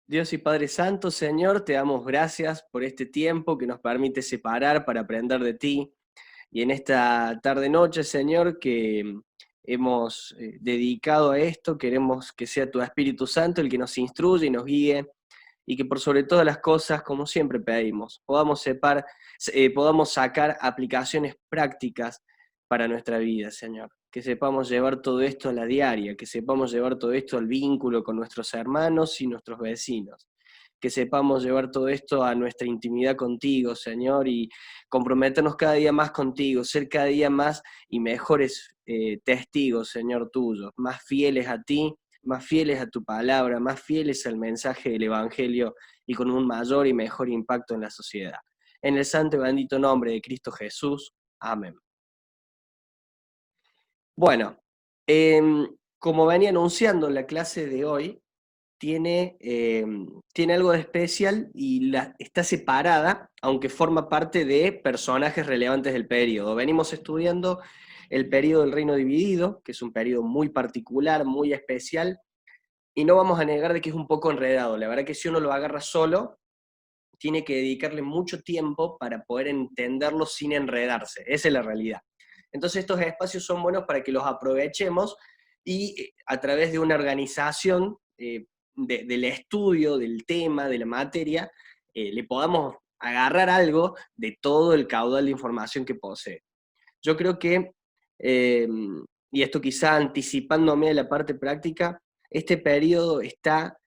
Dios y Padre Santo, Señor, te damos gracias por este tiempo que nos permite separar para aprender de ti. Y en esta tarde-noche, Señor, que hemos dedicado a esto, queremos que sea tu Espíritu Santo el que nos instruya y nos guíe, y que por sobre todas las cosas, como siempre pedimos, podamos sacar aplicaciones prácticas para nuestra vida, Señor. Que sepamos llevar todo esto a la diaria, que sepamos llevar todo esto al vínculo con nuestros hermanos y nuestros vecinos, que sepamos llevar todo esto a nuestra intimidad contigo, Señor, y comprometernos cada día más contigo, ser cada día más y mejores testigos, Señor, tuyos, más fieles a ti, más fieles a tu palabra, más fieles al mensaje del Evangelio y con un mayor y mejor impacto en la sociedad. En el santo y bendito nombre de Cristo Jesús. Amén. Bueno, como venía anunciando, la clase de hoy tiene algo de especial y está separada, aunque forma parte de personajes relevantes del periodo. Venimos estudiando el periodo del Reino Dividido, que es un periodo muy particular, muy especial, y no vamos a negar de que es un poco enredado. La verdad que si uno lo agarra solo, tiene que dedicarle mucho tiempo para poder entenderlo sin enredarse. Esa es la realidad. Entonces estos espacios son buenos para que los aprovechemos y a través de una organización del estudio, del tema, de la materia, le podamos agarrar algo de todo el caudal de información que posee. Yo creo que, eh, y esto quizá anticipándome a la parte práctica, este periodo está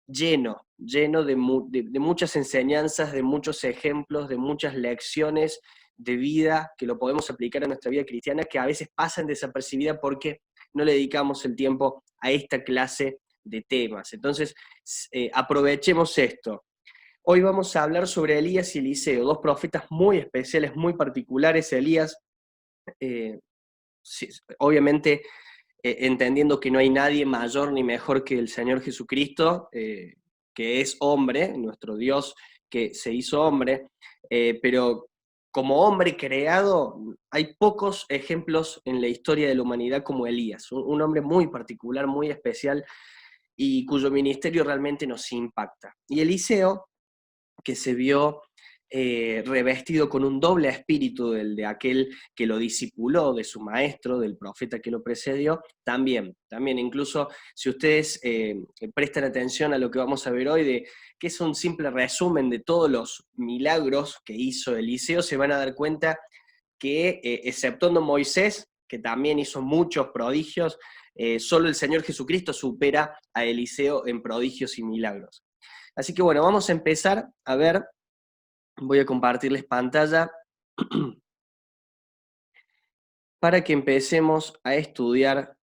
lleno de muchas enseñanzas, de muchos ejemplos, de muchas lecciones de vida que lo podemos aplicar a nuestra vida cristiana, que a veces pasan desapercibidas porque no le dedicamos el tiempo a esta clase de temas. Entonces, aprovechemos esto. Hoy vamos a hablar sobre Elías y Eliseo, dos profetas muy especiales, muy particulares. Elías, eh, sí, obviamente entendiendo que no hay nadie mayor ni mejor que el Señor Jesucristo, que es hombre, nuestro Dios que se hizo hombre, pero como hombre creado, hay pocos ejemplos en la historia de la humanidad como Elías, un hombre muy particular, muy especial y cuyo ministerio realmente nos impacta. Y Eliseo, que se vio revestido con un doble espíritu del de aquel que lo discipuló, de su maestro, del profeta que lo precedió, también incluso si ustedes prestan atención a lo que vamos a ver hoy, de que es un simple resumen de todos los milagros que hizo Eliseo, se van a dar cuenta que, exceptuando Moisés, que también hizo muchos prodigios, solo el Señor Jesucristo supera a Eliseo en prodigios y milagros. Así que bueno, vamos a empezar a ver. Voy a compartirles pantalla para que empecemos a estudiar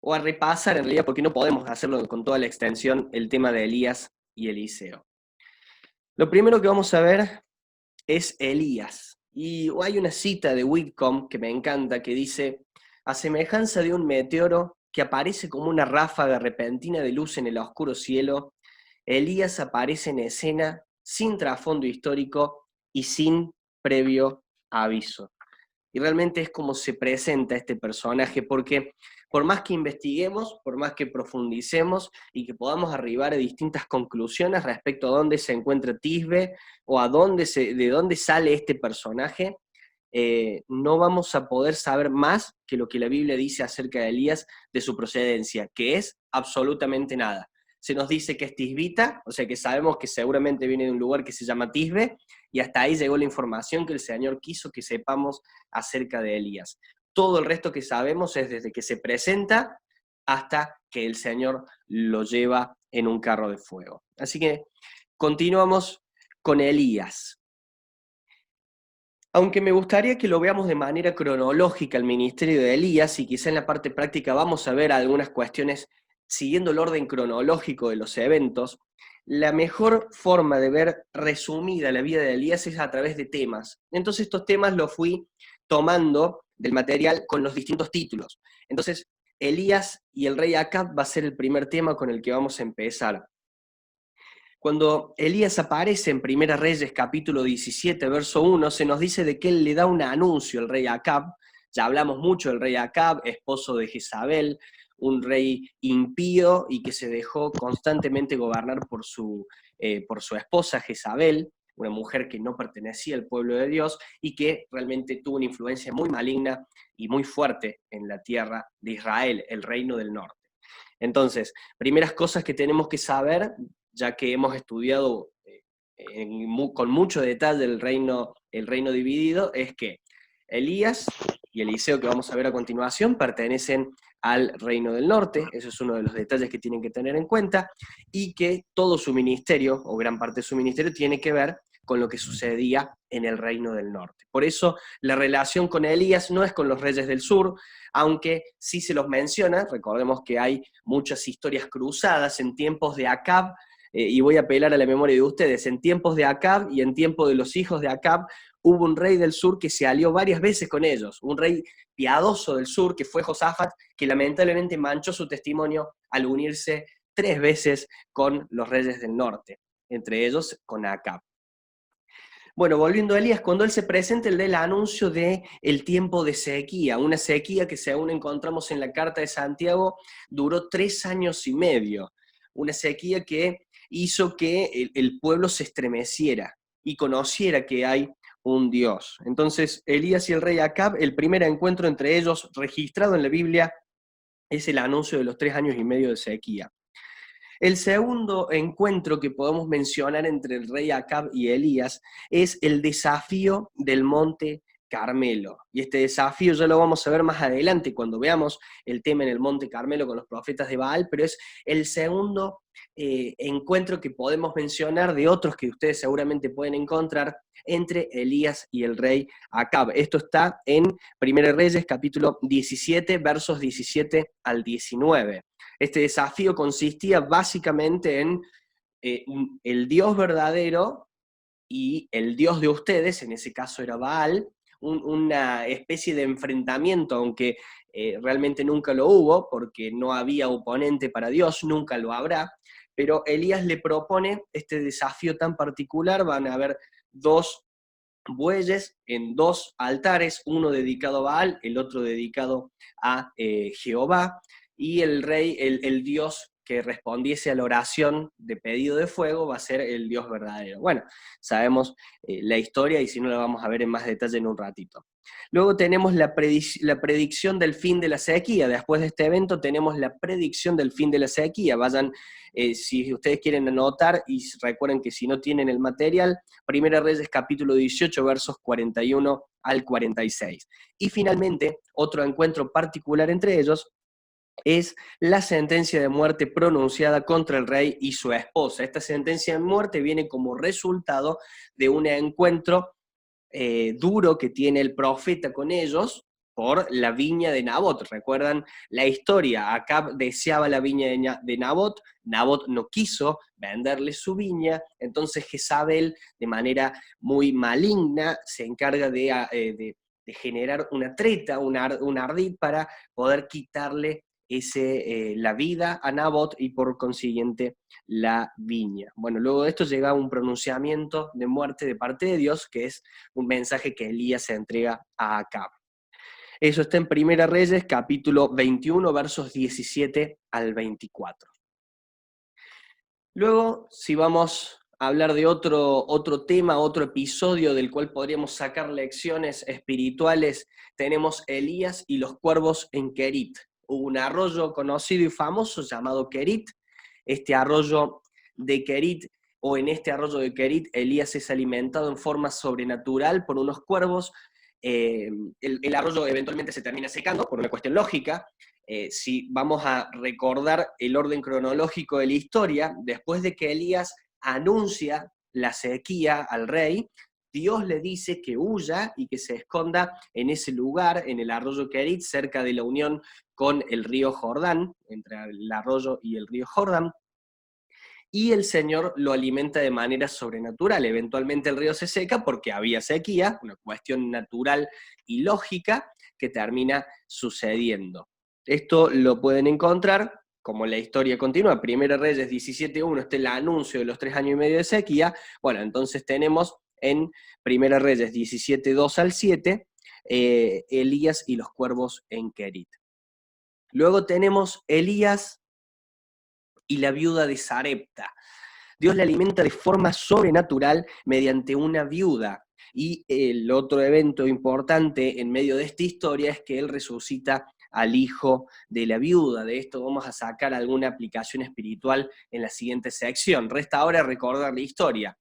o a repasar en realidad, porque no podemos hacerlo con toda la extensión, el tema de Elías y Eliseo. Lo primero que vamos a ver es Elías. Y hay una cita de Whitcomb que me encanta que dice, a semejanza de un meteoro que aparece como una ráfaga repentina de luz en el oscuro cielo, Elías aparece en escena sin trasfondo histórico y sin previo aviso. Y realmente es como se presenta este personaje, porque por más que investiguemos, por más que profundicemos y que podamos arribar a distintas conclusiones respecto a dónde se encuentra Tisbe o de dónde sale este personaje, no vamos a poder saber más que lo que la Biblia dice acerca de Elías, de su procedencia, que es absolutamente nada. Se nos dice que es tisbita, o sea que sabemos que seguramente viene de un lugar que se llama Tisbe, y hasta ahí llegó la información que el Señor quiso que sepamos acerca de Elías. Todo el resto que sabemos es desde que se presenta hasta que el Señor lo lleva en un carro de fuego. Así que continuamos con Elías. Aunque me gustaría que lo veamos de manera cronológica el ministerio de Elías, y quizá en la parte práctica vamos a ver algunas cuestiones siguiendo el orden cronológico de los eventos, la mejor forma de ver resumida la vida de Elías es a través de temas. Entonces estos temas los fui tomando del material con los distintos títulos. Entonces, Elías y el rey Acab va a ser el primer tema con el que vamos a empezar. Cuando Elías aparece en Primera Reyes capítulo 17, verso 1, se nos dice de que él le da un anuncio al rey Acab. Ya hablamos mucho del rey Acab, esposo de Jezabel, un rey impío y que se dejó constantemente gobernar por su esposa Jezabel, una mujer que no pertenecía al pueblo de Dios y que realmente tuvo una influencia muy maligna y muy fuerte en la tierra de Israel, el reino del norte. Entonces, primeras cosas que tenemos que saber, ya que hemos estudiado con mucho detalle el reino dividido, es que Elías y Eliseo, que vamos a ver a continuación, pertenecen al reino del norte, eso es uno de los detalles que tienen que tener en cuenta, y que todo su ministerio, o gran parte de su ministerio, tiene que ver con lo que sucedía en el reino del norte. Por eso la relación con Elías no es con los reyes del sur, aunque sí se los menciona. Recordemos que hay muchas historias cruzadas en tiempos de Acab, y voy a apelar a la memoria de ustedes, en tiempos de Acab y en tiempos de los hijos de Acab, hubo un rey del sur que se alió varias veces con ellos, un rey piadoso del sur que fue Josafat, que lamentablemente manchó su testimonio al unirse 3 veces con los reyes del norte, entre ellos con Acab. Bueno, volviendo a Elías, cuando él se presenta, él da el anuncio de el tiempo de sequía, una sequía que según encontramos en la carta de Santiago, duró 3 años y medio, una sequía que hizo que el pueblo se estremeciera y conociera que hay un Dios. Entonces, Elías y el rey Acab, el primer encuentro entre ellos registrado en la Biblia es el anuncio de los 3 años y medio de sequía. El segundo encuentro que podemos mencionar entre el rey Acab y Elías es el desafío del monte Carmelo. Y este desafío ya lo vamos a ver más adelante cuando veamos el tema en el monte Carmelo con los profetas de Baal, pero es el segundo encuentro que podemos mencionar de otros que ustedes seguramente pueden encontrar entre Elías y el rey Acab. Esto está en 1 Reyes capítulo 17, versos 17 al 19. Este desafío consistía básicamente en el Dios verdadero y el Dios de ustedes, en ese caso era Baal, una especie de enfrentamiento, aunque realmente nunca lo hubo, porque no había oponente para Dios, nunca lo habrá, pero Elías le propone este desafío tan particular. Van a haber 2 bueyes en 2 altares, uno dedicado a Baal, el otro dedicado a Jehová, y el rey, el Dios que respondiese a la oración de pedido de fuego va a ser el Dios verdadero. Bueno, sabemos la historia y si no la vamos a ver en más detalle en un ratito. Luego tenemos la predicción del fin de la sequía. Después de este evento tenemos la predicción del fin de la sequía. Vayan, si ustedes quieren anotar, y recuerden que si no tienen el material, Primera Reyes capítulo 18, versos 41 al 46. Y finalmente, otro encuentro particular entre ellos es la sentencia de muerte pronunciada contra el rey y su esposa. Esta sentencia de muerte viene como resultado de un encuentro duro que tiene el profeta con ellos por la viña de Nabot. ¿Recuerdan la historia? Acab deseaba la viña de Nabot, Nabot no quiso venderle su viña, entonces Jezabel, de manera muy maligna, se encarga de generar una treta, un ardid para poder quitarle la vida a Nabot y por consiguiente la viña. Bueno, luego de esto llega un pronunciamiento de muerte de parte de Dios, que es un mensaje que Elías se entrega a Acab. Eso está en Primera Reyes, capítulo 21, versos 17 al 24. Luego, si vamos a hablar de otro tema, otro episodio del cual podríamos sacar lecciones espirituales, tenemos Elías y los cuervos en Kerit. Hubo un arroyo conocido y famoso llamado Kerit. Este arroyo de Kerit, o en este arroyo de Kerit, Elías es alimentado en forma sobrenatural por unos cuervos. El arroyo eventualmente se termina secando por una cuestión lógica. Si vamos a recordar el orden cronológico de la historia, después de que Elías anuncia la sequía al rey, Dios le dice que huya y que se esconda en ese lugar, en el arroyo Kerit, cerca de la unión con el río Jordán, entre el arroyo y el río Jordán, y el Señor lo alimenta de manera sobrenatural. Eventualmente el río se seca porque había sequía, una cuestión natural y lógica que termina sucediendo. Esto lo pueden encontrar, como la historia continúa, Primera Reyes 17.1, este es el anuncio de los 3 años y medio de sequía. Bueno, entonces tenemos en Primera Reyes 17.2 al 7, Elías y los cuervos en Kerit. Luego tenemos Elías y la viuda de Sarepta. Dios le alimenta de forma sobrenatural mediante una viuda. Y el otro evento importante en medio de esta historia es que él resucita al hijo de la viuda. De esto vamos a sacar alguna aplicación espiritual en la siguiente sección. Resta ahora recordar la historia.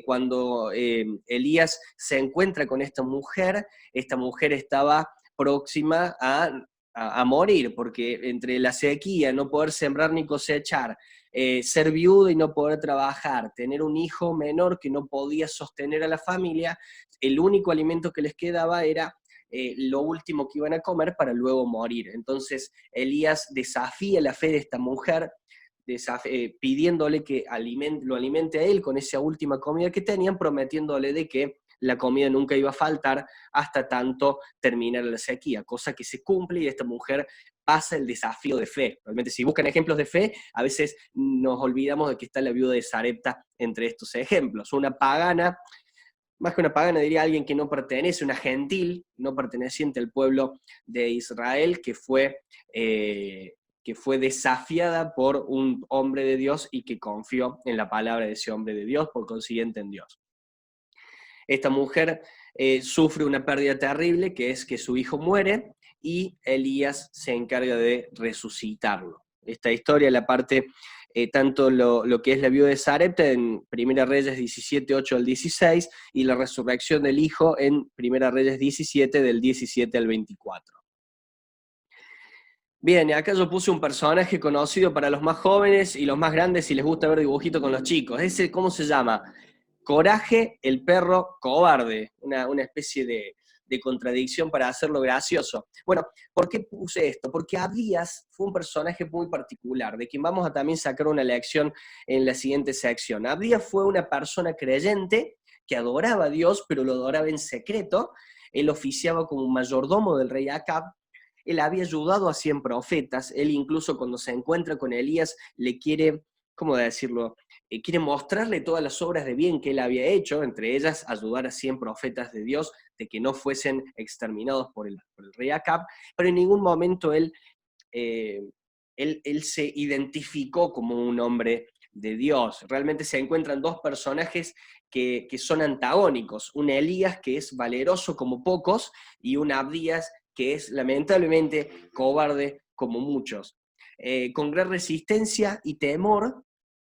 Cuando Elías se encuentra con esta mujer estaba próxima a morir, porque entre la sequía, no poder sembrar ni cosechar, ser viudo y no poder trabajar, tener un hijo menor que no podía sostener a la familia, el único alimento que les quedaba era lo último que iban a comer para luego morir. Entonces Elías desafía la fe de esta mujer, pidiéndole que lo alimente a él con esa última comida que tenían, prometiéndole de que la comida nunca iba a faltar hasta tanto terminar la sequía, cosa que se cumple y esta mujer pasa el desafío de fe. Realmente, si buscan ejemplos de fe, a veces nos olvidamos de que está la viuda de Sarepta entre estos ejemplos. Una pagana, más que una pagana, diría alguien que no pertenece, una gentil, no perteneciente al pueblo de Israel, que fue desafiada por un hombre de Dios y que confió en la palabra de ese hombre de Dios, por consiguiente en Dios. Esta mujer sufre una pérdida terrible, que es que su hijo muere, y Elías se encarga de resucitarlo. Esta historia, la parte, tanto lo que es la viuda de Sarepta en Primera Reyes 17, 8 al 16, y la resurrección del hijo en Primera Reyes 17, del 17 al 24. Bien, acá yo puse un personaje conocido para los más jóvenes y los más grandes si les gusta ver dibujitos con los chicos. Ese, ¿cómo se llama? Coraje, el perro cobarde, una especie de contradicción para hacerlo gracioso. Bueno, ¿por qué puse esto? Porque Abías fue un personaje muy particular, de quien vamos a también sacar una lección en la siguiente sección. Abías fue una persona creyente que adoraba a Dios, pero lo adoraba en secreto. Él oficiaba como un mayordomo del rey Acab. Él había ayudado a 100 profetas. Él incluso cuando se encuentra con Elías le quiere, ¿cómo decirlo? Quiere mostrarle todas las obras de bien que él había hecho, entre ellas ayudar a 100 profetas de Dios de que no fuesen exterminados por el rey Acab, pero en ningún momento eh, él se identificó como un hombre de Dios. Realmente se encuentran dos personajes que son antagónicos, un Elías que es valeroso como pocos y un Abdías que es lamentablemente cobarde como muchos. Con gran resistencia y temor,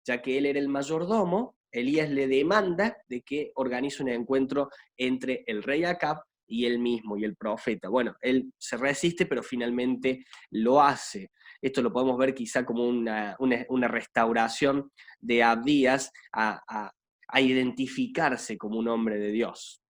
ya que él era el mayordomo, Elías le demanda de que organice un encuentro entre el rey Acab y él mismo, y el profeta. Bueno, él se resiste, pero finalmente lo hace. Esto lo podemos ver quizá como una restauración de Abdías a identificarse como un hombre de Dios.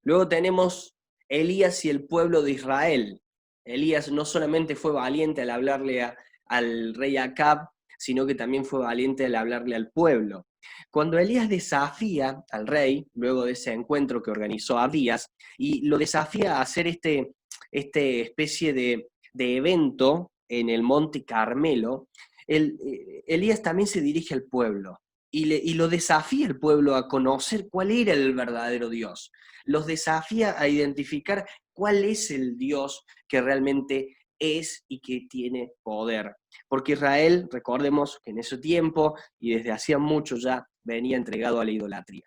Luego tenemos Elías y el pueblo de Israel. Elías no solamente fue valiente al hablarle al rey Acab, sino que también fue valiente al hablarle al pueblo. Cuando Elías desafía al rey, luego de ese encuentro que organizó Abías, y lo desafía a hacer este especie de evento en el Monte Carmelo, Elías también se dirige al pueblo y lo desafía al pueblo a conocer cuál era el verdadero Dios. Los desafía a identificar cuál es el Dios que realmente es y que tiene poder. Porque Israel, recordemos que en ese tiempo y desde hacía mucho ya venía entregado a la idolatría.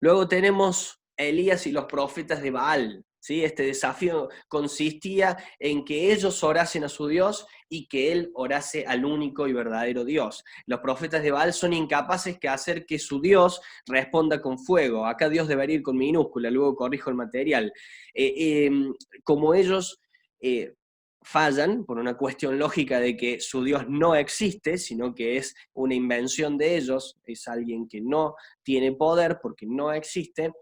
Luego tenemos a Elías y los profetas de Baal. ¿Sí? Este desafío consistía en que ellos orasen a su Dios y que él orase al único y verdadero Dios. Los profetas de Baal son incapaces de hacer que su Dios responda con fuego. Acá Dios debería ir con minúscula, luego corrijo el material. Como ellos fallan por una cuestión lógica de que su Dios no existe, sino que es una invención de ellos, es alguien que no tiene poder porque no existe,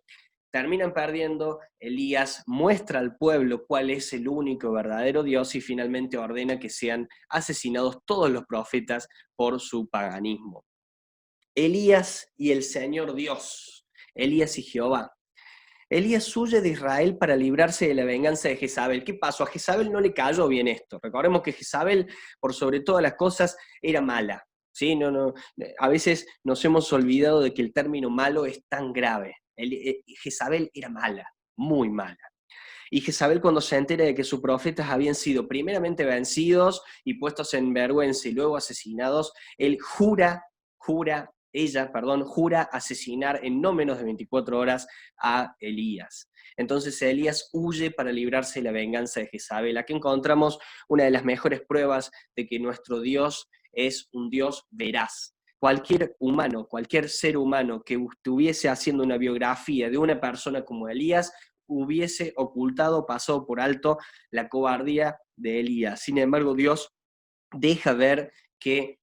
terminan perdiendo. Elías muestra al pueblo cuál es el único verdadero Dios y finalmente ordena que sean asesinados todos los profetas por su paganismo. Elías y el Señor Dios, Elías y Jehová. Elías huye de Israel para librarse de la venganza de Jezabel. ¿Qué pasó? A Jezabel no le cayó bien esto. Recordemos que Jezabel, por sobre todas las cosas, era mala. ¿Sí? A veces nos hemos olvidado de que el término malo es tan grave. Jezabel era mala, muy mala. Y Jezabel, cuando se entera de que sus profetas habían sido primeramente vencidos y puestos en vergüenza y luego asesinados, jura asesinar en no menos de 24 horas a Elías. Entonces Elías huye para librarse de la venganza de Jezabel. Aquí encontramos una de las mejores pruebas de que nuestro Dios es un Dios veraz. Cualquier humano, cualquier ser humano que estuviese haciendo una biografía de una persona como Elías, hubiese ocultado, pasado por alto la cobardía de Elías. Sin embargo, Dios deja ver que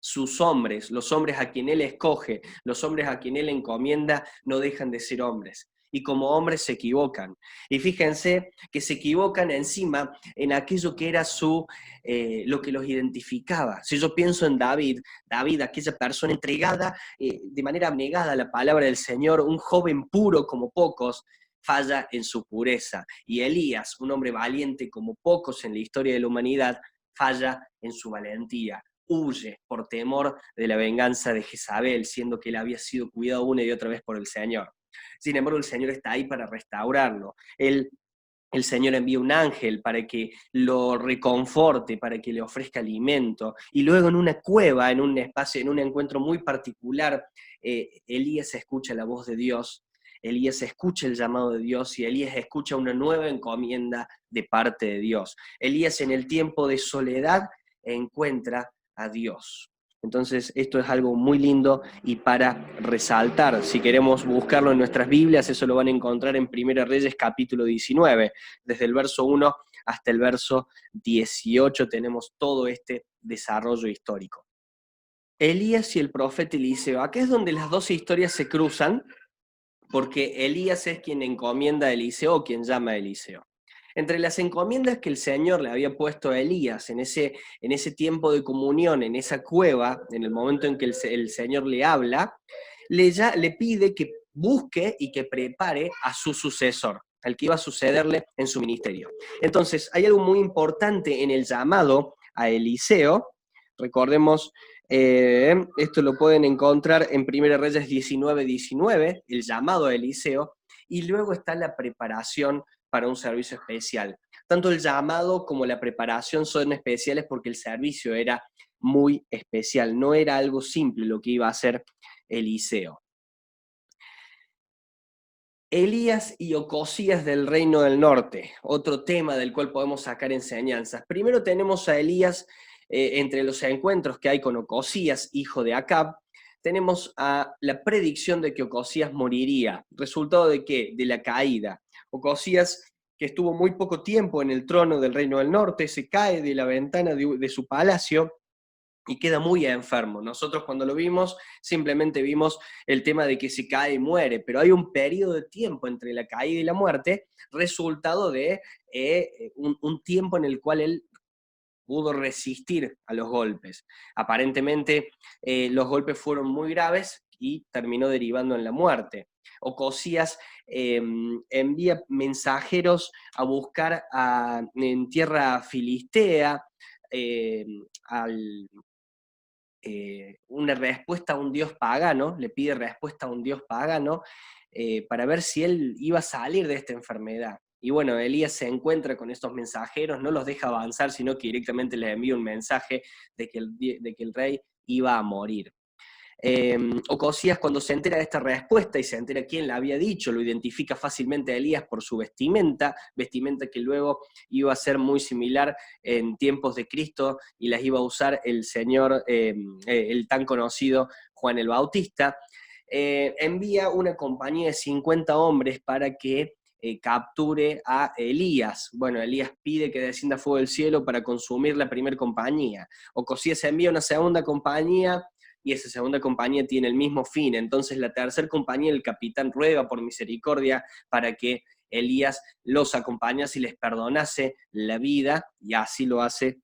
sus hombres, los hombres a quien Él escoge, los hombres a quien Él encomienda, no dejan de ser hombres. Y como hombres se equivocan. Y fíjense que se equivocan encima en aquello que era lo que los identificaba. Si yo pienso en David, aquella persona entregada de manera abnegada a la palabra del Señor, un joven puro como pocos, falla en su pureza. Y Elías, un hombre valiente como pocos en la historia de la humanidad, falla en su valentía. Huye por temor de la venganza de Jezabel, siendo que él había sido cuidado una y otra vez por el Señor. Sin embargo, el Señor está ahí para restaurarlo. El Señor envía un ángel para que lo reconforte, para que le ofrezca alimento. Y luego en una cueva, en un espacio, en un encuentro muy particular, Elías escucha la voz de Dios, Elías escucha el llamado de Dios y Elías escucha una nueva encomienda de parte de Dios. Elías en el tiempo de soledad encuentra a Dios. Entonces esto es algo muy lindo y para resaltar. Si queremos buscarlo en nuestras Biblias, eso lo van a encontrar en 1 Reyes capítulo 19. Desde el verso 1 hasta el verso 18 tenemos todo este desarrollo histórico. Elías y el profeta Eliseo. Aquí es donde las dos historias se cruzan, porque Elías es quien encomienda a Eliseo o quien llama a Eliseo. Entre las encomiendas que el Señor le había puesto a Elías en ese tiempo de comunión, en esa cueva, en el momento en que el Señor le habla, le pide que busque y que prepare a su sucesor, al que iba a sucederle en su ministerio. Entonces, hay algo muy importante en el llamado a Eliseo. Recordemos, esto lo pueden encontrar en 1 Reyes 19:19, el llamado a Eliseo, y luego está la preparación para un servicio especial. Tanto el llamado como la preparación son especiales porque el servicio era muy especial, no era algo simple lo que iba a hacer Eliseo. Elías y Ocosías del Reino del Norte, otro tema del cual podemos sacar enseñanzas. Primero tenemos a Elías, entre los encuentros que hay con Ocosías, hijo de Acab, tenemos a la predicción de que Ocosías moriría. ¿Resultado de qué? De la caída. Ocosías, que estuvo muy poco tiempo en el trono del Reino del Norte, se cae de la ventana de su palacio y queda muy enfermo. Nosotros cuando lo vimos, simplemente vimos el tema de que se cae y muere, pero hay un periodo de tiempo entre la caída y la muerte, resultado de un tiempo en el cual él pudo resistir a los golpes. Aparentemente los golpes fueron muy graves y terminó derivando en la muerte. Ocosías envía mensajeros a buscar en tierra filistea una respuesta a un dios pagano, le pide respuesta a un dios pagano para ver si él iba a salir de esta enfermedad. Y bueno, Elías se encuentra con estos mensajeros, no los deja avanzar, sino que directamente les envía un mensaje de que el rey iba a morir. Ocosías, cuando se entera de esta respuesta y se entera quién la había dicho, lo identifica fácilmente a Elías por su vestimenta que luego iba a ser muy similar en tiempos de Cristo y las iba a usar el Señor, el tan conocido Juan el Bautista. Envía una compañía de 50 hombres para que capture a Elías. Bueno, Elías pide que descienda fuego del cielo para consumir la primera compañía. Ocosías envía una segunda compañía y esa segunda compañía tiene el mismo fin. Entonces la tercera compañía, el capitán ruega por misericordia para que Elías los acompañase y les perdonase la vida, y así lo hace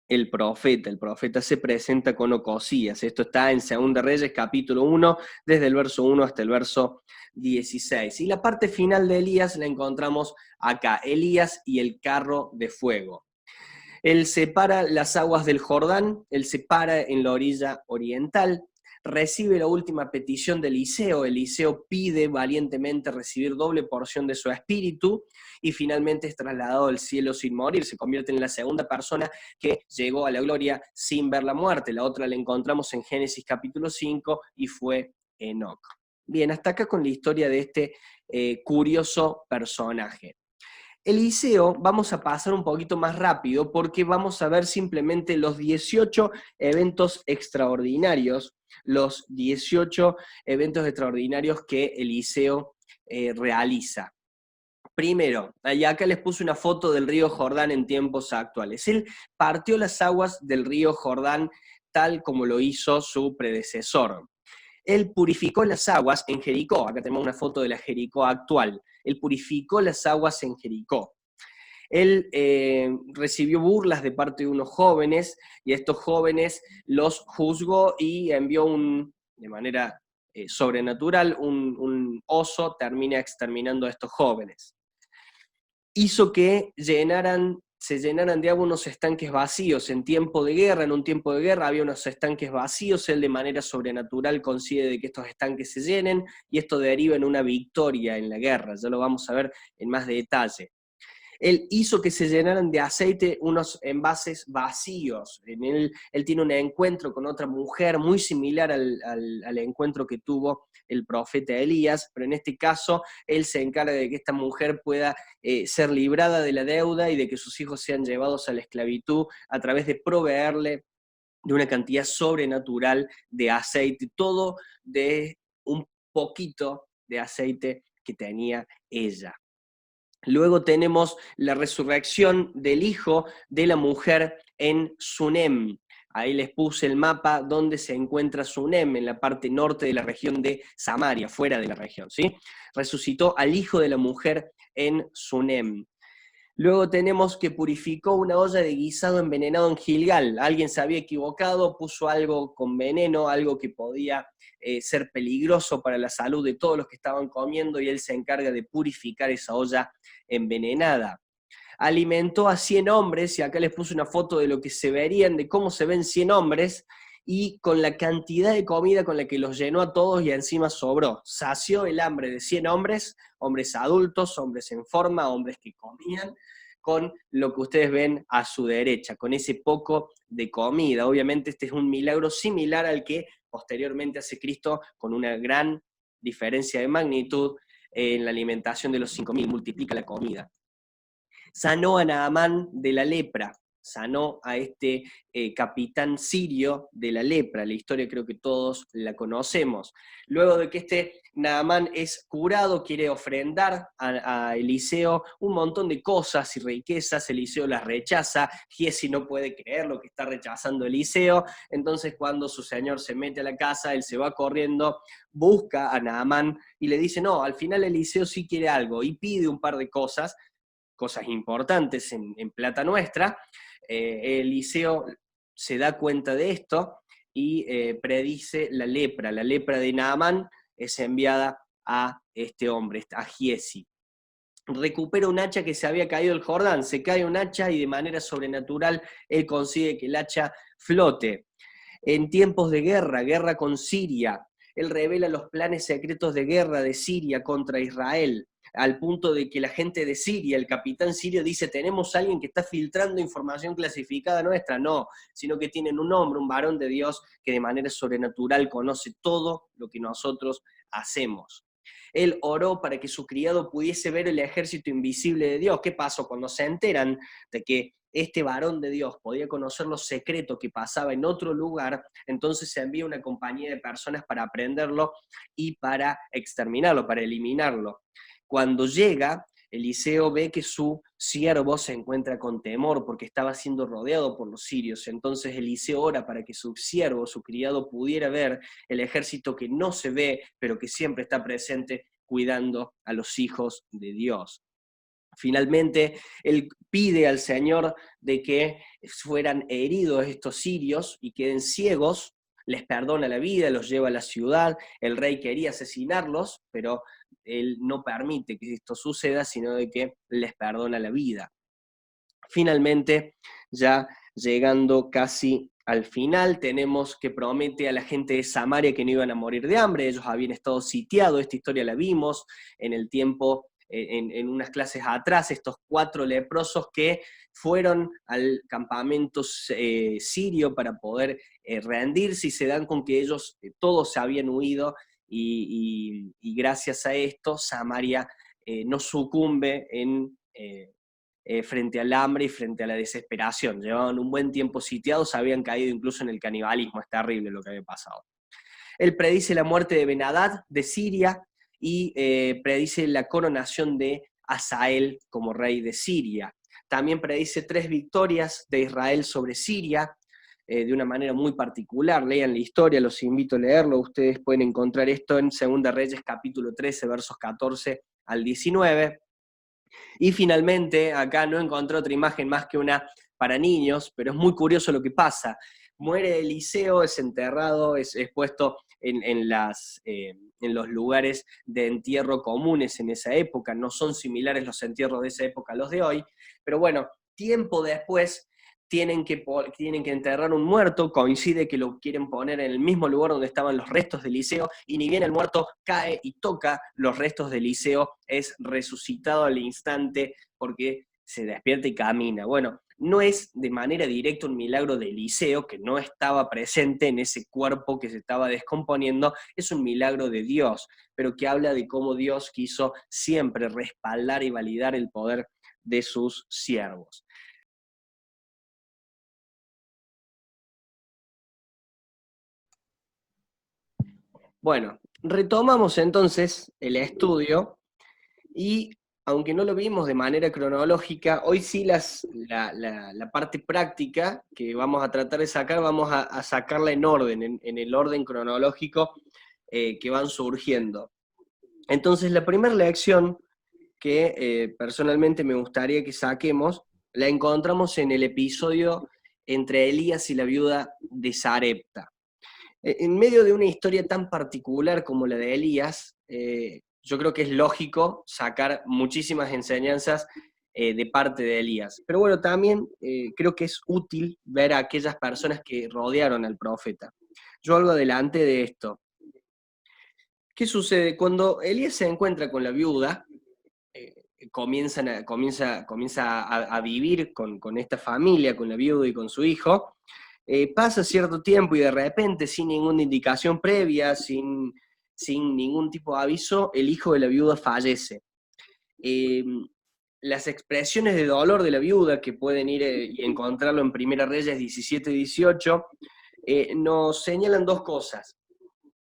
el profeta. El profeta se presenta con Ocosías. Esto está en 2 Reyes, capítulo 1, desde el verso 1 hasta el verso 16. Y la parte final de Elías la encontramos acá, Elías y el carro de fuego. Él separa las aguas del Jordán, él se para en la orilla oriental, recibe la última petición de Eliseo. Eliseo pide valientemente recibir doble porción de su espíritu y finalmente es trasladado al cielo sin morir. Se convierte en la segunda persona que llegó a la gloria sin ver la muerte. La otra la encontramos en Génesis capítulo 5 y fue Enoc. Bien, hasta acá con la historia de este curioso personaje. Eliseo vamos a pasar un poquito más rápido porque vamos a ver simplemente los 18 eventos extraordinarios, los 18 eventos extraordinarios que Eliseo realiza. Primero, acá les puse una foto del río Jordán en tiempos actuales. Él partió las aguas del río Jordán tal como lo hizo su predecesor. Él purificó las aguas en Jericó. Acá tenemos una foto de la Jericó actual. Él purificó las aguas en Jericó. Él recibió burlas de parte de unos jóvenes y a estos jóvenes los juzgó y envió de manera sobrenatural, un oso termina exterminando a estos jóvenes. Hizo que se llenaran de agua unos estanques vacíos en tiempo de guerra. En un tiempo de guerra había unos estanques vacíos, él de manera sobrenatural consigue de que estos estanques se llenen y esto deriva en una victoria en la guerra, ya lo vamos a ver en más detalle. Él hizo que se llenaran de aceite unos envases vacíos. Él tiene un encuentro con otra mujer muy similar al encuentro que tuvo el profeta Elías, pero en este caso él se encarga de que esta mujer pueda ser librada de la deuda y de que sus hijos sean llevados a la esclavitud a través de proveerle de una cantidad sobrenatural de aceite, todo de un poquito de aceite que tenía ella. Luego tenemos la resurrección del hijo de la mujer en Sunem. Ahí les puse el mapa donde se encuentra Sunem, en la parte norte de la región de Samaria, fuera de la región, ¿sí? Resucitó al hijo de la mujer en Sunem. Luego tenemos que purificó una olla de guisado envenenado en Gilgal. Alguien se había equivocado, puso algo con veneno, algo que podía ser peligroso para la salud de todos los que estaban comiendo, y él se encarga de purificar esa olla envenenada. Alimentó a 100 hombres, y acá les puse una foto de lo que se verían, de cómo se ven 100 hombres, y con la cantidad de comida con la que los llenó a todos y encima sobró. Sació el hambre de 100 hombres, hombres adultos, hombres en forma, hombres que comían, con lo que ustedes ven a su derecha, con ese poco de comida. Obviamente este es un milagro similar al que posteriormente hace Cristo con una gran diferencia de magnitud en la alimentación de los 5.000, multiplica la comida. Sanó a Naamán de la lepra, sanó a este capitán sirio de la lepra. La historia creo que todos la conocemos. Luego de que este Naamán es curado, quiere ofrendar a Eliseo un montón de cosas y riquezas. Eliseo las rechaza. Giezi no puede creer lo que está rechazando Eliseo. Entonces cuando su señor se mete a la casa, él se va corriendo, busca a Naamán y le dice, no, al final Eliseo sí quiere algo, y pide un par de cosas importantes en plata nuestra. Eliseo se da cuenta de esto y predice la lepra. La lepra de Naamán es enviada a este hombre, a Giezi. Recupera un hacha que se había caído del Jordán, se cae un hacha y de manera sobrenatural él consigue que el hacha flote. En tiempos de guerra con Siria, él revela los planes secretos de guerra de Siria contra Israel, al punto de que la gente de Siria, el capitán sirio, dice, tenemos a alguien que está filtrando información clasificada nuestra. No, sino que tienen un hombre, un varón de Dios, que de manera sobrenatural conoce todo lo que nosotros hacemos. Él oró para que su criado pudiese ver el ejército invisible de Dios. ¿Qué pasó? Cuando se enteran de que este varón de Dios podía conocer los secretos que pasaba en otro lugar, entonces se envía una compañía de personas para aprenderlo y para exterminarlo, para eliminarlo. Cuando llega, Eliseo ve que su siervo se encuentra con temor porque estaba siendo rodeado por los sirios. Entonces Eliseo ora para que su siervo, su criado, pudiera ver el ejército que no se ve, pero que siempre está presente cuidando a los hijos de Dios. Finalmente, él pide al Señor de que fueran heridos estos sirios y queden ciegos, les perdona la vida, los lleva a la ciudad. El rey quería asesinarlos, pero él no permite que esto suceda, sino de que les perdona la vida. Finalmente, ya llegando casi Al final tenemos que promete a la gente de Samaria que no iban a morir de hambre, ellos habían estado sitiados, esta historia la vimos en el tiempo, en unas clases atrás, estos 4 leprosos que fueron al campamento sirio para poder rendirse, y se dan con que ellos todos se habían huido, y gracias a esto Samaria no sucumbe frente al hambre y frente a la desesperación. Llevaban un buen tiempo sitiados, habían caído incluso en el canibalismo, es terrible lo que había pasado. Él predice la muerte de Ben-Hadad de Siria y predice la coronación de Hazael como rey de Siria. También predice 3 victorias de Israel sobre Siria, de una manera muy particular. Lean la historia, los invito a leerlo. Ustedes pueden encontrar esto en 2 Reyes capítulo 13, versos 14 al 19. Y finalmente, acá no encontré otra imagen más que una para niños, pero es muy curioso lo que pasa. Muere Eliseo, es enterrado, es puesto en los lugares de entierro comunes en esa época. No son similares los entierros de esa época a los de hoy, pero bueno, tiempo después tienen que enterrar un muerto, coincide que lo quieren poner en el mismo lugar donde estaban los restos de Eliseo, y ni bien el muerto cae y toca los restos de Eliseo, es resucitado al instante porque se despierta y camina. Bueno, no es de manera directa un milagro de Eliseo, que no estaba presente en ese cuerpo que se estaba descomponiendo, es un milagro de Dios, pero que habla de cómo Dios quiso siempre respaldar y validar el poder de sus siervos. Bueno, retomamos entonces el estudio, y aunque no lo vimos de manera cronológica, hoy sí la parte práctica que vamos a tratar de sacar, vamos a sacarla en orden, en el orden cronológico que van surgiendo. Entonces, la primera lección que personalmente me gustaría que saquemos, la encontramos en el episodio entre Elías y la viuda de Sarepta. En medio de una historia tan particular como la de Elías, yo creo que es lógico sacar muchísimas enseñanzas de parte de Elías. Pero bueno, también creo que es útil ver a aquellas personas que rodearon al profeta. Yo algo adelante de esto. ¿Qué sucede? Cuando Elías se encuentra con la viuda, comienza a vivir con esta familia, con la viuda y con su hijo. Pasa cierto tiempo y de repente, sin ninguna indicación previa, sin ningún tipo de aviso, el hijo de la viuda fallece. Las expresiones de dolor de la viuda, que pueden ir y encontrarlo en Primera Reyes 17 y 18, nos señalan 2 cosas.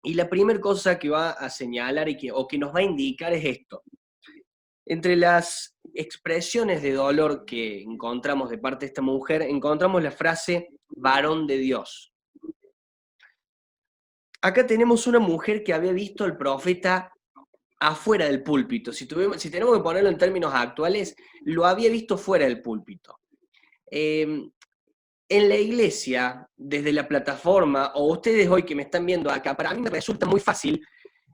Y la primera cosa que va a señalar o que nos va a indicar es esto. Entre las expresiones de dolor que encontramos de parte de esta mujer, encontramos la frase varón de Dios. Acá tenemos una mujer que había visto al profeta afuera del púlpito. Si tenemos que ponerlo en términos actuales, lo había visto fuera del púlpito. En la iglesia, desde la plataforma, o ustedes hoy que me están viendo acá, para mí me resulta muy fácil.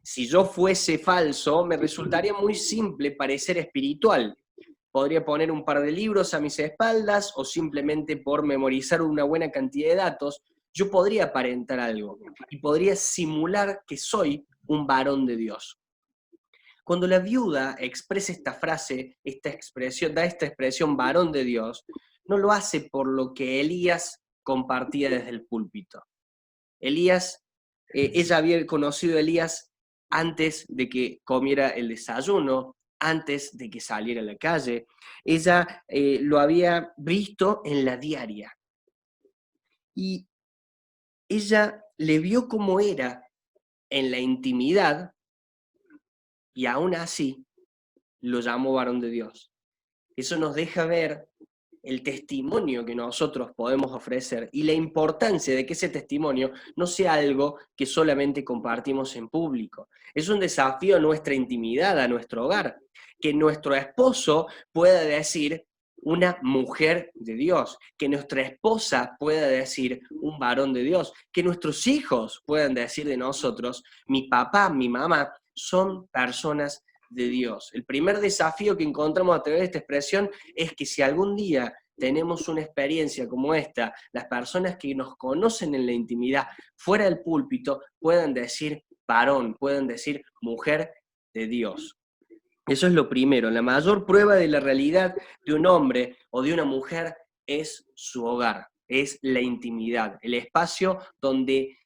Si yo fuese falso, me resultaría muy simple parecer espiritual. Podría poner un par de libros a mis espaldas, o simplemente por memorizar una buena cantidad de datos, yo podría aparentar algo y podría simular que soy un varón de Dios. Cuando la viuda expresa esta frase, da esta expresión varón de Dios, no lo hace por lo que Elías compartía desde el púlpito. Ella había conocido a Elías antes de que comiera el desayuno, antes de que saliera a la calle. Ella lo había visto en la diaria. Y ella le vio cómo era en la intimidad, y aún así lo llamó varón de Dios. Eso nos deja ver el testimonio que nosotros podemos ofrecer y la importancia de que ese testimonio no sea algo que solamente compartimos en público. Es un desafío a nuestra intimidad, a nuestro hogar, que nuestro esposo pueda decir una mujer de Dios, que nuestra esposa pueda decir un varón de Dios, que nuestros hijos puedan decir de nosotros, mi papá, mi mamá, son personas de Dios. El primer desafío que encontramos a través de esta expresión es que si algún día tenemos una experiencia como esta, las personas que nos conocen en la intimidad, fuera del púlpito, puedan decir varón, puedan decir mujer de Dios. Eso es lo primero. La mayor prueba de la realidad de un hombre o de una mujer es su hogar, es la intimidad, el espacio donde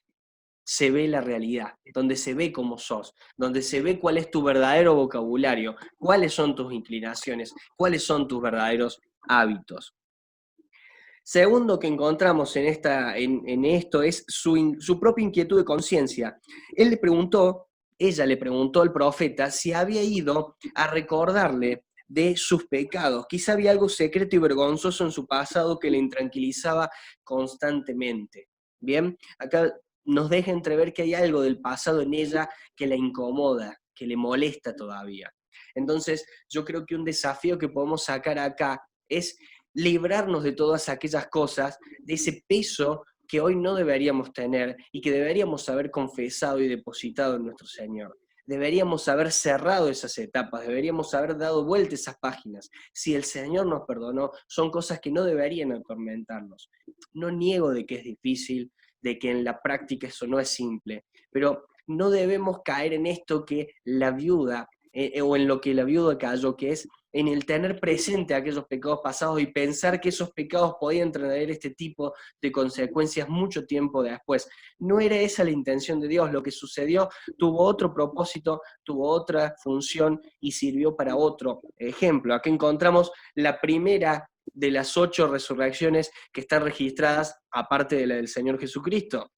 se ve la realidad, donde se ve cómo sos, donde se ve cuál es tu verdadero vocabulario, cuáles son tus inclinaciones, cuáles son tus verdaderos hábitos. Segundo que encontramos en esto es su propia inquietud de conciencia. Ella le preguntó al profeta si había ido a recordarle de sus pecados. Quizá había algo secreto y vergonzoso en su pasado que le intranquilizaba constantemente. Bien, acá nos deja entrever que hay algo del pasado en ella que la incomoda, que le molesta todavía. Entonces, yo creo que un desafío que podemos sacar acá es librarnos de todas aquellas cosas, de ese peso que hoy no deberíamos tener y que deberíamos haber confesado y depositado en nuestro Señor. Deberíamos haber cerrado esas etapas, deberíamos haber dado vuelta esas páginas. Si el Señor nos perdonó, son cosas que no deberían atormentarnos. No niego de que es difícil, de que en la práctica eso no es simple, pero no debemos caer en esto que la viuda, o en lo que la viuda cayó, que es en el tener presente aquellos pecados pasados y pensar que esos pecados podían traer este tipo de consecuencias mucho tiempo después. No era esa la intención de Dios, lo que sucedió tuvo otro propósito, tuvo otra función y sirvió para otro ejemplo. Aquí encontramos la primera de las 8 resurrecciones que están registradas, aparte de la del Señor Jesucristo.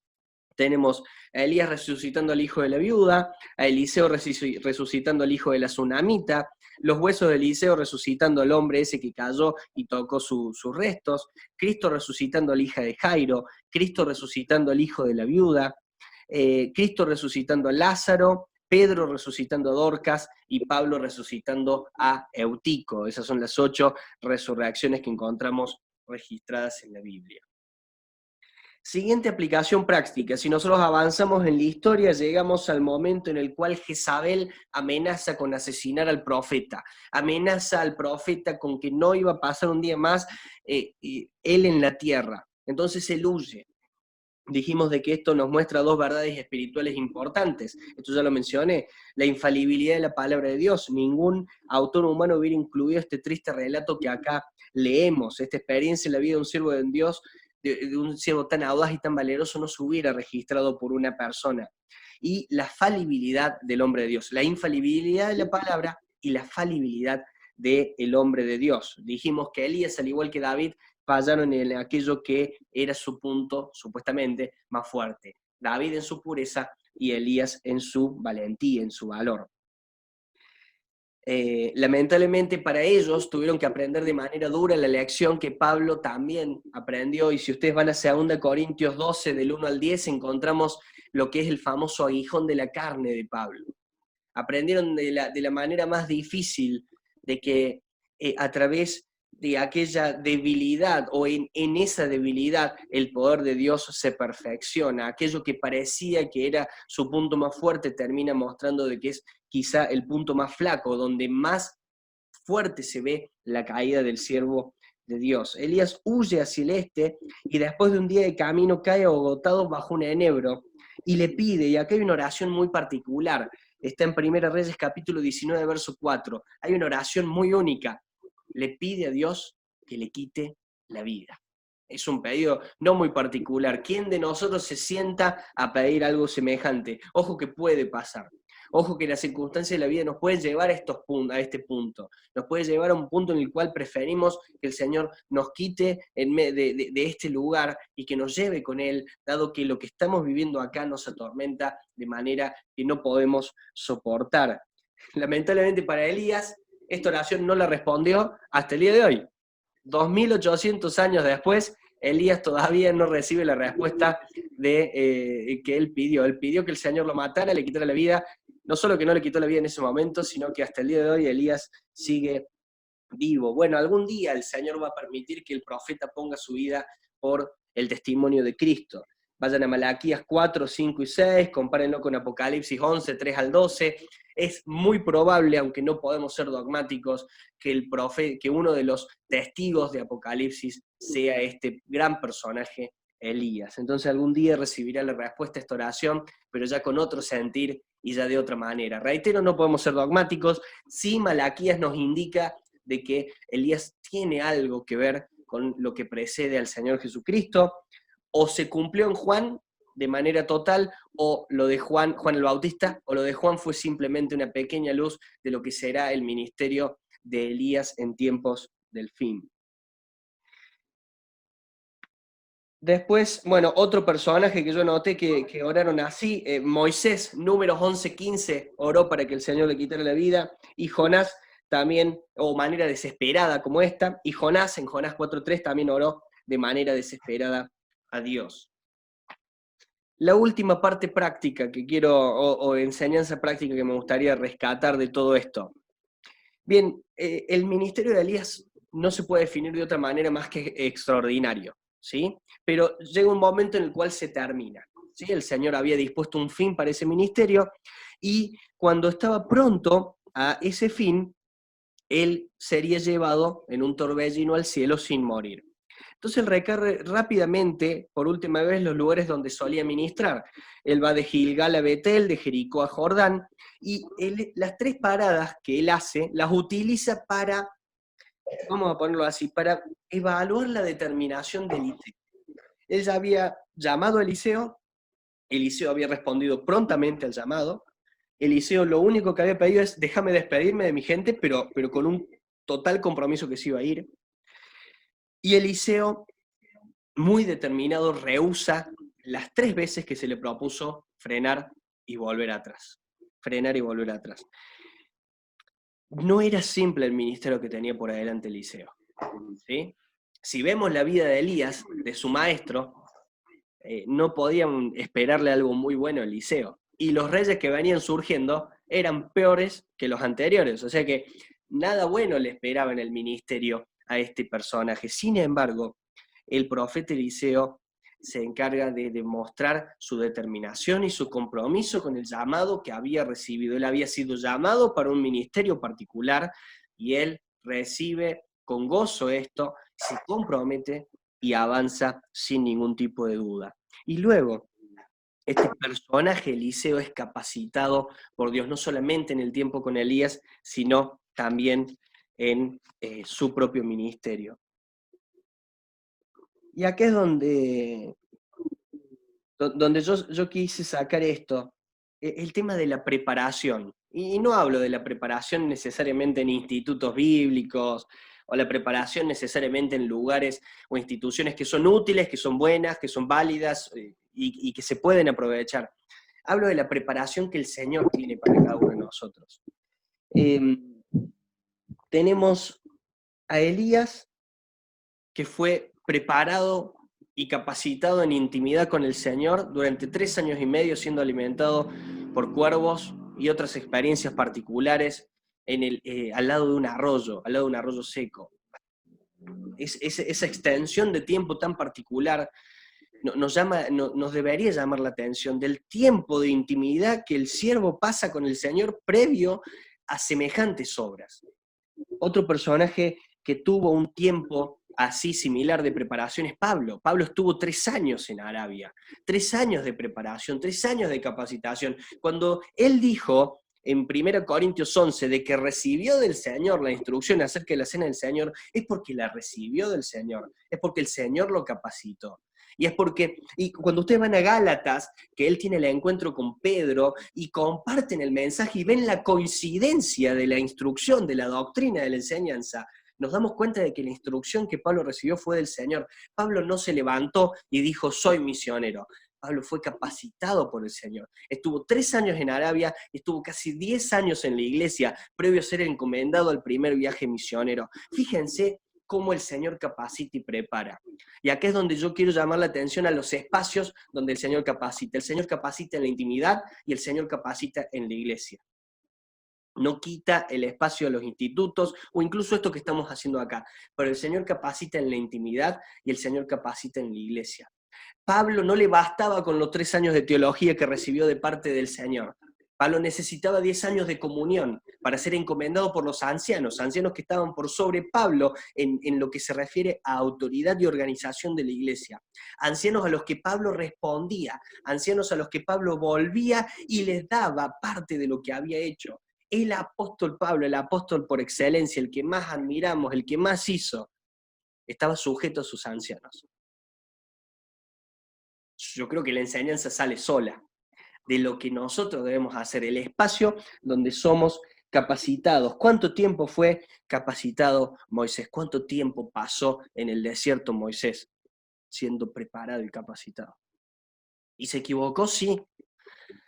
Tenemos a Elías resucitando al hijo de la viuda, a Eliseo resucitando al hijo de la tsunamita, los huesos de Eliseo resucitando al hombre ese que cayó y tocó sus restos, Cristo resucitando a la hija de Jairo, Cristo resucitando al hijo de la viuda, Cristo resucitando a Lázaro, Pedro resucitando a Dorcas y Pablo resucitando a Eutico. Esas son las 8 resurrecciones que encontramos registradas en la Biblia. Siguiente aplicación práctica. Si nosotros avanzamos en la historia, llegamos al momento en el cual Jezabel amenaza con asesinar al profeta. Amenaza al profeta con que no iba a pasar un día más él en la tierra. Entonces él huye. Dijimos de que esto nos muestra 2 verdades espirituales importantes. Esto ya lo mencioné, la infalibilidad de la palabra de Dios. Ningún autor humano hubiera incluido este triste relato que acá leemos. Esta experiencia en la vida de un siervo de Dios, de un siervo tan audaz y tan valeroso, no se hubiera registrado por una persona. Y la falibilidad del hombre de Dios, la infalibilidad de la palabra y la falibilidad del hombre de Dios. Dijimos que Elías, al igual que David, fallaron en aquello que era su punto, supuestamente, más fuerte. David en su pureza y Elías en su valentía, en su valor. Lamentablemente para ellos tuvieron que aprender de manera dura la lección que Pablo también aprendió, y si ustedes van a 2 Corintios 12, del 1 al 10, encontramos lo que es el famoso aguijón de la carne de Pablo. Aprendieron de la manera más difícil de que a través de aquella debilidad, o en esa debilidad, el poder de Dios se perfecciona. Aquello que parecía que era su punto más fuerte termina mostrando de que es quizá el punto más flaco, donde más fuerte se ve la caída del siervo de Dios. Elías huye hacia el este y después de un día de camino cae agotado bajo un enebro y le pide, y acá hay una oración muy particular, está en 1 Reyes capítulo 19, verso 4, hay una oración muy única, le pide a Dios que le quite la vida. Es un pedido no muy particular. ¿Quién de nosotros se sienta a pedir algo semejante? Ojo que puede pasar. Ojo que las circunstancias de la vida nos pueden llevar a este punto. Nos puede llevar a un punto en el cual preferimos que el Señor nos quite de este lugar y que nos lleve con Él, dado que lo que estamos viviendo acá nos atormenta de manera que no podemos soportar. Lamentablemente para Elías, esta oración no la respondió hasta el día de hoy. 2800 años después, Elías todavía no recibe la respuesta que él pidió. Él pidió que el Señor lo matara, le quitara la vida. No solo que no le quitó la vida en ese momento, sino que hasta el día de hoy Elías sigue vivo. Bueno, algún día el Señor va a permitir que el profeta ponga su vida por el testimonio de Cristo. Vayan a Malaquías 4, 5 y 6, compárenlo con Apocalipsis 11, 3 al 12. es muy probable, aunque no podemos ser dogmáticos, que uno de los testigos de Apocalipsis sea este gran personaje, Elías. Entonces algún día recibirá la respuesta a esta oración, pero ya con otro sentir y ya de otra manera. Reitero, no podemos ser dogmáticos. Sí, Malaquías nos indica de que Elías tiene algo que ver con lo que precede al Señor Jesucristo, o se cumplió en Juan de manera total, o lo de Juan el Bautista, o lo de Juan fue simplemente una pequeña luz de lo que será el ministerio de Elías en tiempos del fin. Después, bueno, otro personaje que yo noté que oraron así, Moisés, números 11-15, oró para que el Señor le quitara la vida, y Jonás también, o manera desesperada como esta, y Jonás en Jonás 4:3 también oró de manera desesperada a Dios. La última parte práctica que quiero, o enseñanza práctica que me gustaría rescatar de todo esto. Bien, el ministerio de Elías no se puede definir de otra manera más que extraordinario, ¿sí? Pero llega un momento en el cual se termina, ¿sí? El Señor había dispuesto un fin para ese ministerio, y cuando estaba pronto a ese fin, él sería llevado en un torbellino al cielo sin morir. Entonces él recorre rápidamente, por última vez, los lugares donde solía ministrar. Él va de Gilgal a Betel, de Jericó a Jordán, y las 3 paradas que él hace, las utiliza para, vamos a ponerlo así, para evaluar la determinación de Eliseo. Él ya había llamado a Eliseo había respondido prontamente al llamado. Eliseo lo único que había pedido es: déjame despedirme de mi gente, pero con un total compromiso que se iba a ir. Y Eliseo, muy determinado, rehúsa las 3 veces que se le propuso frenar y volver atrás. Frenar y volver atrás. No era simple el ministerio que tenía por adelante Eliseo, ¿sí? Si vemos la vida de Elías, de su maestro, no podían esperarle algo muy bueno a Eliseo. Y los reyes que venían surgiendo eran peores que los anteriores. O sea que nada bueno le esperaba en el ministerio a este personaje. Sin embargo, el profeta Eliseo se encarga de demostrar su determinación y su compromiso con el llamado que había recibido. Él había sido llamado para un ministerio particular, y él recibe con gozo esto, se compromete y avanza sin ningún tipo de duda. Y luego, este personaje, Eliseo, es capacitado por Dios, no solamente en el tiempo con Elías, sino también en su propio ministerio. Y acá es donde yo quise sacar esto, el tema de la preparación. Y no hablo de la preparación necesariamente en institutos bíblicos, o la preparación necesariamente en lugares o instituciones que son útiles, que son buenas, que son válidas, y que se pueden aprovechar. Hablo de la preparación que el Señor tiene para cada uno de nosotros. Tenemos a Elías, que fue preparado y capacitado en intimidad con el Señor durante 3 años y medio, siendo alimentado por cuervos y otras experiencias particulares al lado de un arroyo seco. Esa extensión de tiempo tan particular nos debería llamar la atención del tiempo de intimidad que el siervo pasa con el Señor previo a semejantes obras. Otro personaje que tuvo un tiempo así similar de preparación es Pablo. Pablo estuvo 3 años en Arabia, 3 años de preparación, 3 años de capacitación. Cuando él dijo en 1 Corintios 11 de que recibió del Señor la instrucción acerca de la cena del Señor, es porque la recibió del Señor, es porque el Señor lo capacitó. Y cuando ustedes van a Gálatas, que él tiene el encuentro con Pedro y comparten el mensaje y ven la coincidencia de la instrucción, de la doctrina, de la enseñanza, nos damos cuenta de que la instrucción que Pablo recibió fue del Señor. Pablo no se levantó y dijo: soy misionero. Pablo fue capacitado por el Señor. Estuvo 3 años en Arabia, estuvo casi 10 años en la iglesia, previo a ser encomendado al primer viaje misionero. Fíjense cómo el Señor capacita y prepara. Y acá es donde yo quiero llamar la atención a los espacios donde el Señor capacita. El Señor capacita en la intimidad y el Señor capacita en la iglesia. No quita el espacio de los institutos o incluso esto que estamos haciendo acá, pero el Señor capacita en la intimidad y el Señor capacita en la iglesia. Pablo no le bastaba con los 3 años de teología que recibió de parte del Señor. Pablo necesitaba 10 años de comunión para ser encomendado por los ancianos que estaban por sobre Pablo en lo que se refiere a autoridad y organización de la iglesia. Ancianos a los que Pablo respondía, ancianos a los que Pablo volvía y les daba parte de lo que había hecho. El apóstol Pablo, el apóstol por excelencia, el que más admiramos, el que más hizo, estaba sujeto a sus ancianos. Yo creo que la enseñanza sale sola de lo que nosotros debemos hacer, el espacio donde somos capacitados. ¿Cuánto tiempo fue capacitado Moisés? ¿Cuánto tiempo pasó en el desierto Moisés siendo preparado y capacitado? ¿Y se equivocó? Sí.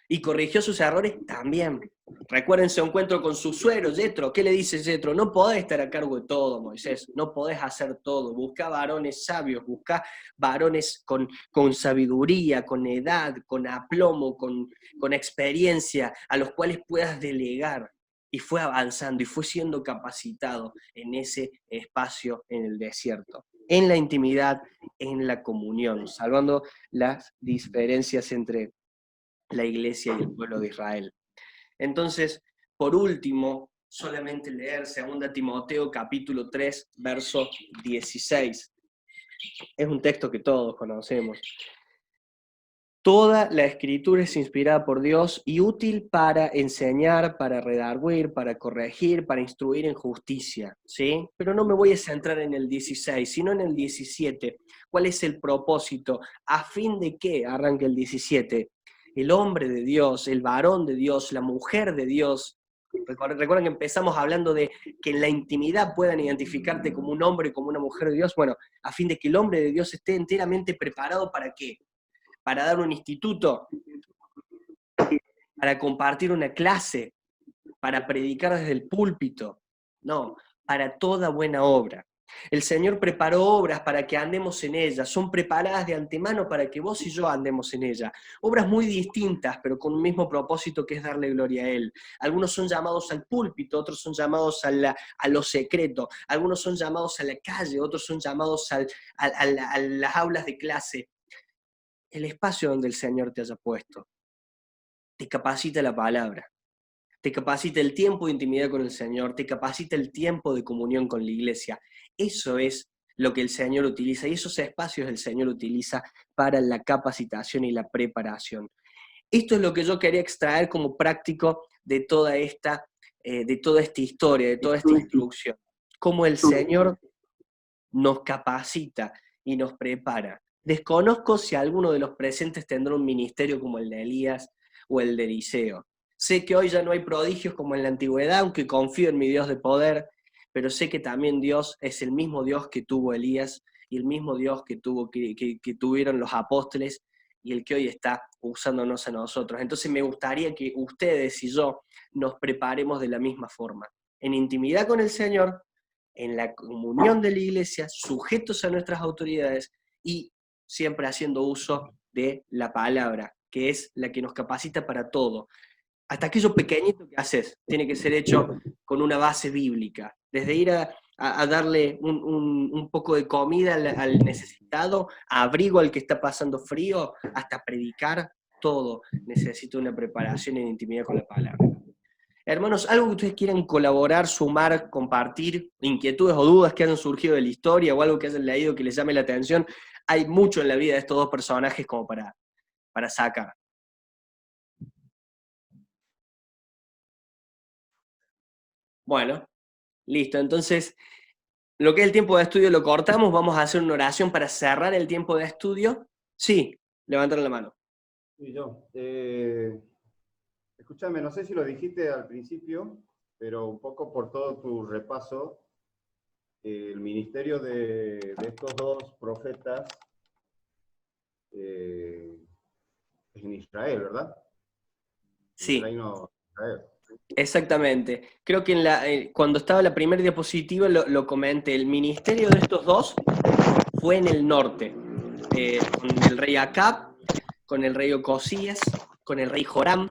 ¿Y corrigió sus errores? También. Recuerden su encuentro con su suegro, Yetro. ¿Qué le dice Yetro? No podés estar a cargo de todo, Moisés. No podés hacer todo. Buscá varones sabios, buscá varones con sabiduría, con edad, con aplomo, con experiencia, a los cuales puedas delegar. Y fue avanzando y fue siendo capacitado en ese espacio en el desierto, en la intimidad, en la comunión, salvando las diferencias entre la iglesia y el pueblo de Israel. Entonces, por último, solamente leer 2 Timoteo capítulo 3, verso 16. Es un texto que todos conocemos. Toda la escritura es inspirada por Dios y útil para enseñar, para redarguir, para corregir, para instruir en justicia, ¿sí? Pero no me voy a centrar en el 16, sino en el 17. ¿Cuál es el propósito? ¿A fin de qué arranca el 17? El hombre de Dios, el varón de Dios, la mujer de Dios. Recuerden que empezamos hablando de que en la intimidad puedan identificarte como un hombre, como una mujer de Dios. Bueno, a fin de que el hombre de Dios esté enteramente preparado ¿para qué? Para dar un instituto, para compartir una clase, para predicar desde el púlpito. No, para toda buena obra. El Señor preparó obras para que andemos en ellas, son preparadas de antemano para que vos y yo andemos en ellas. Obras muy distintas, pero con un mismo propósito que es darle gloria a Él. Algunos son llamados al púlpito, otros son llamados a lo secreto, algunos son llamados a la calle, otros son llamados a las aulas de clase. El espacio donde el Señor te haya puesto te capacita la palabra, te capacita el tiempo de intimidad con el Señor, te capacita el tiempo de comunión con la iglesia. Eso es lo que el Señor utiliza y esos espacios el Señor utiliza para la capacitación y la preparación. Esto es lo que yo quería extraer como práctico de toda esta historia, de toda esta instrucción. Cómo el Señor nos capacita y nos prepara. Desconozco si alguno de los presentes tendrá un ministerio como el de Elías o el de Eliseo. Sé que hoy ya no hay prodigios como en la antigüedad, aunque confío en mi Dios de poder, pero sé que también Dios es el mismo Dios que tuvo Elías y el mismo Dios que tuvieron los apóstoles y el que hoy está usándonos a nosotros. Entonces me gustaría que ustedes y yo nos preparemos de la misma forma, en intimidad con el Señor, en la comunión de la iglesia, sujetos a nuestras autoridades y siempre haciendo uso de la palabra, que es la que nos capacita para todo. Hasta aquello pequeñito que haces tiene que ser hecho con una base bíblica. Desde ir a darle un poco de comida al necesitado, a abrigo al que está pasando frío, hasta predicar, todo necesita una preparación en intimidad con la palabra. Hermanos, algo que ustedes quieran colaborar, sumar, compartir, inquietudes o dudas que hayan surgido de la historia o algo que hayan leído que les llame la atención, hay mucho en la vida de estos dos personajes como para sacar. Bueno, listo. Entonces, lo que es el tiempo de estudio lo cortamos, vamos a hacer una oración para cerrar el tiempo de estudio. Sí, levanten la mano. Sí, yo. Escúchame, no sé si lo dijiste al principio, pero un poco por todo tu repaso, el ministerio de estos dos profetas es en Israel, ¿verdad? Sí. En el reino de Israel. Exactamente. Creo que cuando estaba la primera diapositiva lo comenté. El ministerio de estos dos fue en el norte, con el rey Acab, con el rey Ocosías, con el rey Joram.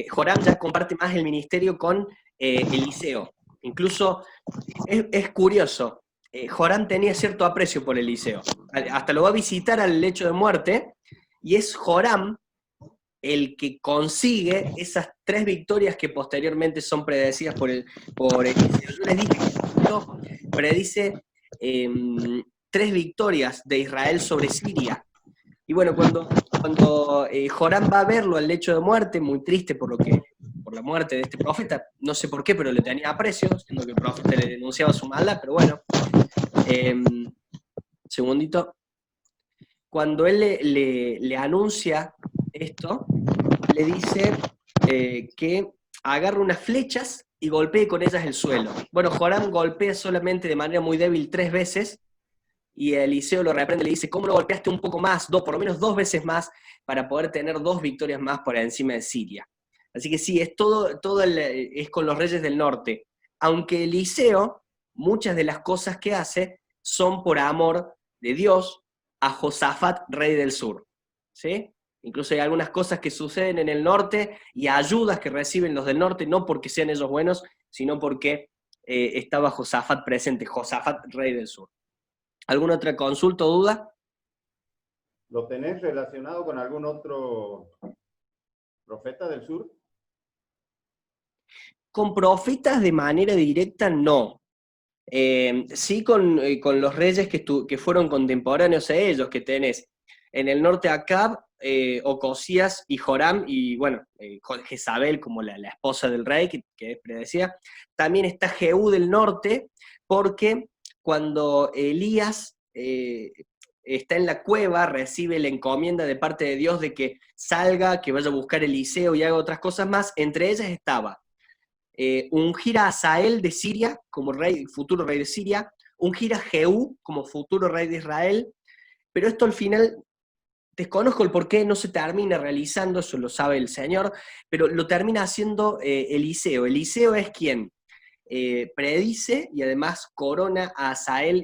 Joram ya comparte más el ministerio con Eliseo. Incluso es curioso, Joram tenía cierto aprecio por Eliseo. Hasta lo va a visitar al lecho de muerte, y es Joram el que consigue esas 3 victorias que posteriormente son predecidas por Eliseo. Yo les dije que Eliseo predice 3 victorias de Israel sobre Siria. Y bueno, cuando Joram va a verlo al lecho de muerte, muy triste por la muerte de este profeta, no sé por qué, pero le tenía aprecio, siendo que el profeta le denunciaba su maldad, pero bueno, segundito. Cuando él le anuncia esto, le dice que agarre unas flechas y golpee con ellas el suelo. Bueno, Joram golpea solamente de manera muy débil 3 veces, y Eliseo lo reprende y le dice, ¿cómo no golpeaste un poco más, por lo menos 2 veces más, para poder tener 2 victorias más por encima de Siria? Así que sí, es es con los reyes del norte. Aunque Eliseo, muchas de las cosas que hace son por amor de Dios a Josafat, rey del sur. ¿Sí? Incluso hay algunas cosas que suceden en el norte y ayudas que reciben los del norte, no porque sean ellos buenos, sino porque estaba Josafat presente, Josafat, rey del sur. ¿Alguna otra consulta o duda? ¿Lo tenés relacionado con algún otro profeta del sur? Con profetas de manera directa, no. Sí con los reyes que fueron contemporáneos a ellos, que tenés en el norte Acab, Ocosías y Joram, y bueno, Jezabel como la esposa del rey, que predecía. También está Jehú del norte, porque cuando Elías está en la cueva, recibe la encomienda de parte de Dios de que salga, que vaya a buscar Eliseo y haga otras cosas más. Entre ellas estaba ungir a Hazael de Siria como rey, futuro rey de Siria, ungir a Jehú como futuro rey de Israel, pero esto al final desconozco el por qué no se termina realizando, eso lo sabe el Señor, pero lo termina haciendo Eliseo. Eliseo es quien predice y además corona a Hazael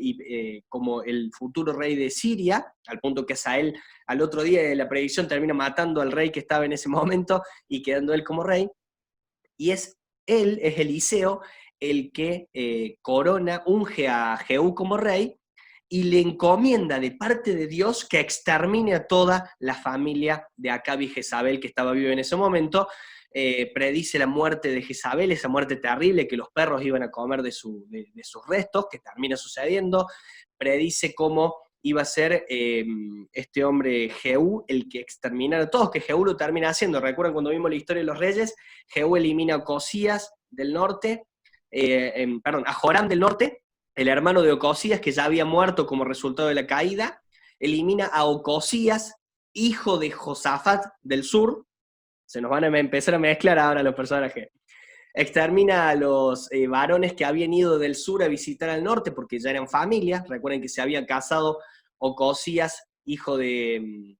como el futuro rey de Siria, al punto que Hazael al otro día de la predicción termina matando al rey que estaba en ese momento y quedando él como rey, y es Eliseo, el que corona, unge a Jehú como rey, y le encomienda de parte de Dios que extermine a toda la familia de Acab y Jezabel que estaba viva en ese momento. Predice la muerte de Jezabel, esa muerte terrible que los perros iban a comer de sus restos, que termina sucediendo. Predice cómo iba a ser este hombre Jehú el que exterminara a todos, que Jehú lo termina haciendo. ¿Recuerdan cuando vimos la historia de los reyes? Jehú elimina a Ocosías del norte, a Joram del norte, el hermano de Ocosías, que ya había muerto como resultado de la caída, elimina a Ocosías, hijo de Josafat del sur. Se nos van a empezar a mezclar ahora los personajes. Extermina a los varones que habían ido del sur a visitar al norte, porque ya eran familia. Recuerden que se había casado Ocosías, hijo de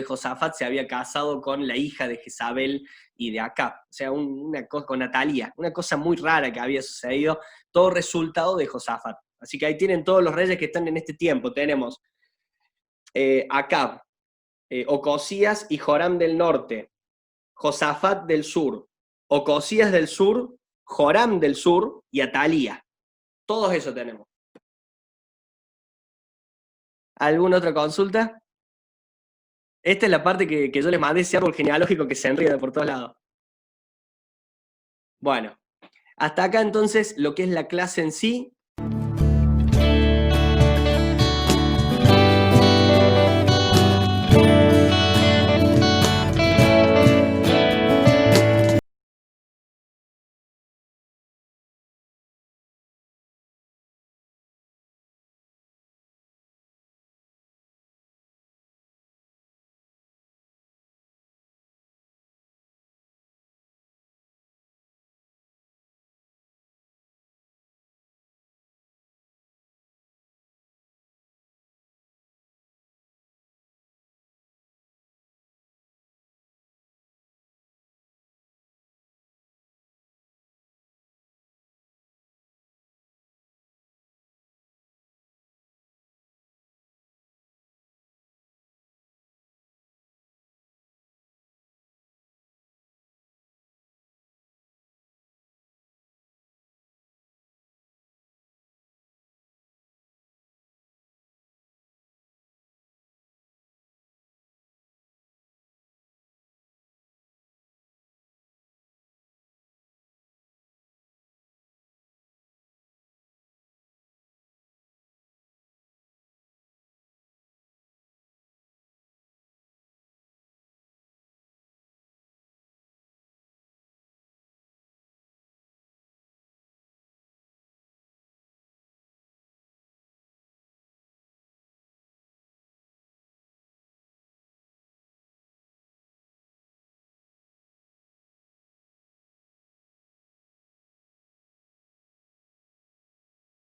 Josafat, se había casado con la hija de Jezabel y de Acab. O sea, una cosa con Natalia, una cosa muy rara que había sucedido, todo resultado de Josafat. Así que ahí tienen todos los reyes que están en este tiempo. Tenemos Acab, Ocosías y Joram del norte, Josafat del sur, Ocosías del sur, Joram del sur y Atalía. Todos eso tenemos. ¿Alguna otra consulta? Esta es la parte que yo les mandé, ese árbol genealógico que se enreda por todos lados. Bueno, hasta acá entonces lo que es la clase en sí.